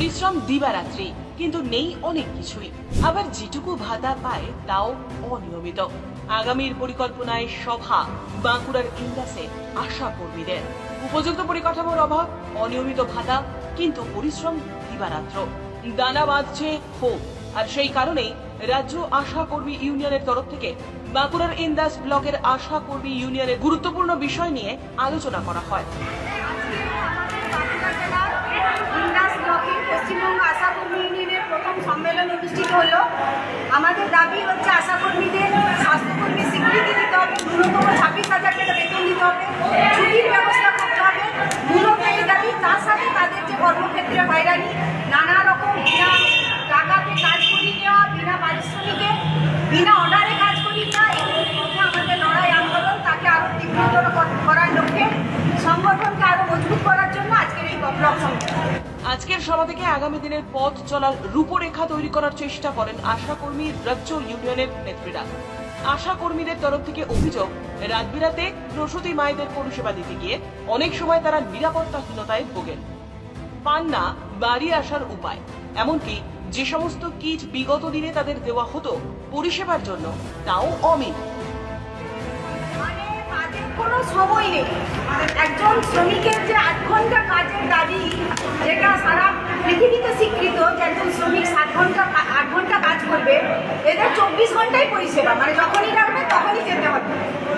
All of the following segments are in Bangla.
পরিশ্রম দিবারাত্রি, কিন্তু নেই অনেক কিছুই। আবার যেটুকু ভাতা পায় তাও অনিয়মিত। আগামীর পরিকল্পনায় সভা বাঁকুড়ার ইন্দাসে আশা কর্মীদের। উপযুক্ত পরিকাঠামোর অভাব, অনিয়মিত ভাতা, কিন্তু পরিশ্রম দিবারাত্র। দানা বাঁধছে ক্ষোভ। আর সেই কারণেই রাজ্য আশা কর্মী ইউনিয়নের তরফ থেকে বাঁকুড়ার ইন্দাস ব্লকের আশা কর্মী ইউনিয়নের গুরুত্বপূর্ণ বিষয় নিয়ে আলোচনা করা হয়। পশ্চিমবঙ্গ আশা কর্মী ইউনিয়নের প্রথম সম্মেলন অনুষ্ঠিত হলো। আমাদের দাবি হচ্ছে আশা কর্মীদের স্বাস্থ্যকর্মী স্বীকৃতি দিতে হবে, ন্যূনতম 26,000 টাকা বেতন দিতে হবে, ছুটির ব্যবস্থা করতে হবে, মূলত এই দাবি। তার সাথে তাদের যে কর্মক্ষেত্রে হয়রানি, নানা রকম বিনা টাকাতে কাজ করিয়ে নেওয়া, বিনা পারিশ্রমিকে, বিনা অর্ডারে কাজ করিয়ে নেওয়া, এগুলোর মধ্যে আমাদের লড়াই আন্দোলন তাকে আরও তীব্রতর করার লক্ষ্যে সংগঠনকে আরও মজবুত করার জন্য আজকের এই ব্লক সম্মেলন। আজকের সভা থেকে আগামী দিনের পথ চলার রূপরেখা তৈরি করার চেষ্টা করেন আশা কর্মী রাজ্য ইউনিয়নের নেত্রীরা। আশা কর্মীদের তরফ থেকে অভিযোগ, রাত বিরাতে প্রসূতি মায়েদের পরিষেবা দিতে গিয়ে অনেক সময় তারা নিরাপত্তাহীনতায় ভোগেন, পান না বাড়ি আসার উপায়। এমনকি যে সমস্ত কিট বিগত দিনে তাদের দেওয়া হতো পরিষেবার জন্য, তাও অমিল। কোনো সময় নেই। একজন শ্রমিকের যে 8 ঘন্টা কাজের দাবি, যেটা সারা পৃথিবীতে স্বীকৃত, যে একজন শ্রমিক 8 ঘন্টা কাজ করবে, এদের 24 ঘন্টাই পরিষেবা, মানে যখনই ডাকবে তখনই যেতে হবে।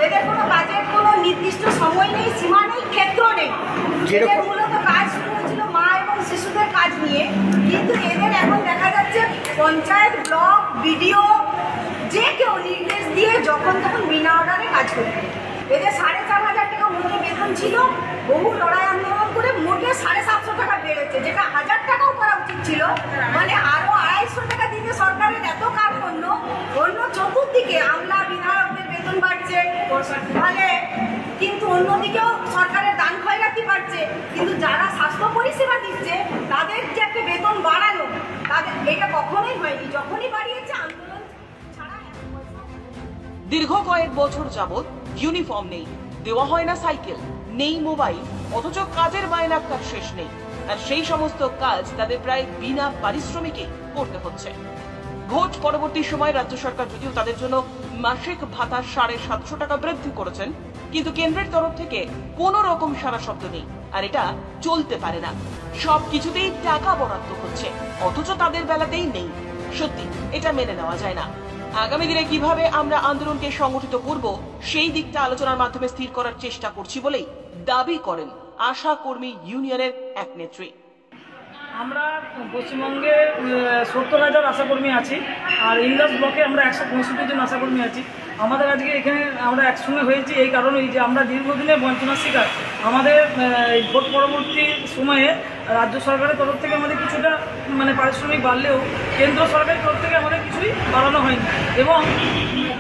এদের কোনো কাজের কোনো নির্দিষ্ট সময় নেই, সীমা নেই, ক্ষেত্র নেই। এদের মূলত কাজ শুরু হয়েছিল মা এবং শিশুদের কাজ নিয়ে, কিন্তু এদের এখন দেখা যাচ্ছে পঞ্চায়েত, ব্লক, বিডিও যে কেউ নির্দেশ দিয়ে যখন তখন বিনা অর্ডারে কাজ করবে। এদের 4,500 টাকা মোটে বেতন ছিল, বহু লড়াই আন্দোলন করে মোটে 750 টাকা বেড়েছে, যেটা 1000 টাকাও করা উচিত ছিল। মানে আরো 250 টাকা দিতে সরকারের এত কার্পণ্য। অন্য চতুর্দিকে আমলা বিধায়কদের বেতন বাড়ছে, ফলে কিন্তু অন্যদিকেও সরকারের দান খয়রাতি বাড়ছে। কিন্তু যারা স্বাস্থ্য পরিষেবা দিচ্ছে তাদের যে একটা বেতন বাড়ানো, তাদের এটা কখনোই হয়নি। যখনই বাড়িয়েছে আন্দোলন ছাড়া। দীর্ঘ কয়েক বছর যাবৎ ইউনিফর্ম নেই, দেওয়া হয় না সাইকেল, নেই মোবাইল, অথচ কাজের মায়নাক্কার শেষ নেই। আর সেই সমস্ত কাজ তাদের প্রায় বিনা পারিশ্রমিকে করতে হচ্ছে। ভোট পরবর্তী সময় রাজ্য সরকার যদিও তাদের জন্য মাসিক ভাতা 750 টাকা বৃদ্ধি করেছেন, কিন্তু কেন্দ্রের তরফ থেকে কোনো রকম সারা শব্দ নেই। আর এটা চলতে পারে না। সবকিছুতেই টাকা বরাদ্দ হচ্ছে, অথচ তাদের বেলাতেই নেই। সত্যি এটা মেনে নেওয়া যায় না। আগামী দিনে কিভাবে আমরা আন্দোলনকে সংগঠিত করব, সেই দিকটা আলোচনার মাধ্যমে স্থির করার চেষ্টা করছি বলেই দাবি করেন আশা কর্মী ইউনিয়নের এক নেত্রী। আমরা পশ্চিমবঙ্গে 70,000 আশাকর্মী আছি, আর ইন্দাস ব্লকে আমরা 165 জন আশাকর্মী আছি। আমাদের আজকে এখানে আমরা একসঙ্গে হয়েছি এই কারণেই যে আমরা দীর্ঘদিনে বঞ্চনার শিকার। আমাদের ভোট পরবর্তী সময়ে রাজ্য সরকারের তরফ থেকে আমাদের কিছুটা মানে পারিশ্রমিক বাড়লেও কেন্দ্র সরকারের তরফ থেকে আমাদের কিছুই বাড়ানো হয়নি, এবং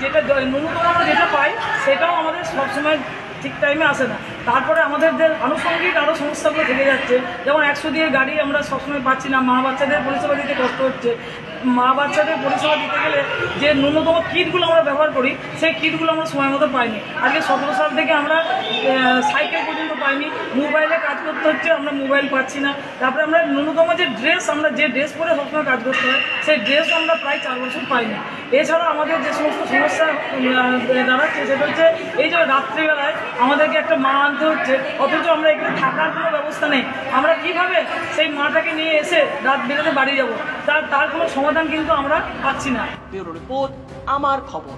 যেটা ন্যূনতম আমরা যেটা পাই সেটাও আমাদের সবসময় ঠিক টাইমে আসে না। তারপরে আমাদের যে আনুষঙ্গিক আরও সমস্যাগুলো থেকে যাচ্ছে, যেমন 100 দিয়ে গাড়ি আমরা সবসময় পাচ্ছি না, মা বাচ্চাদের পরিষেবা দিতে কষ্ট হচ্ছে। মা বাচ্চাদের পরিষেবা দিতে গেলে যে ন্যূনতম কিটগুলো আমরা ব্যবহার করি, সেই কিটগুলো আমরা সময় মতো পাইনি। আজকে 17 সাল থেকে আমরা সাইকেল পর্যন্ত পাইনি, মোবাইলে কাজ করতে হচ্ছে, আমরা মোবাইল পাচ্ছি না। তারপরে আমরা ন্যূনতম যে ড্রেস, আমরা যে ড্রেস পরে সবসময় কাজ করতে হয়, সেই ড্রেসও আমরা প্রায় 4 বছর পাইনি। এছাড়া আমাদের যে সমস্ত সমস্যা দাঁড়াচ্ছে সেটা হচ্ছে এই যে রাত্রিবেলায় আমাদেরকে একটা মা আনতে হচ্ছে, অথচ আমরা এখানে থাকার কোনো ব্যবস্থা নেই। আমরা কিভাবে সেই মাটাকে নিয়ে এসে রাত বেরোতে বাড়ি যাবো, তার কোনো সমাধান কিন্তু আমরা পাচ্ছি না। ব্যুরো রিপোর্ট, আমার খবর।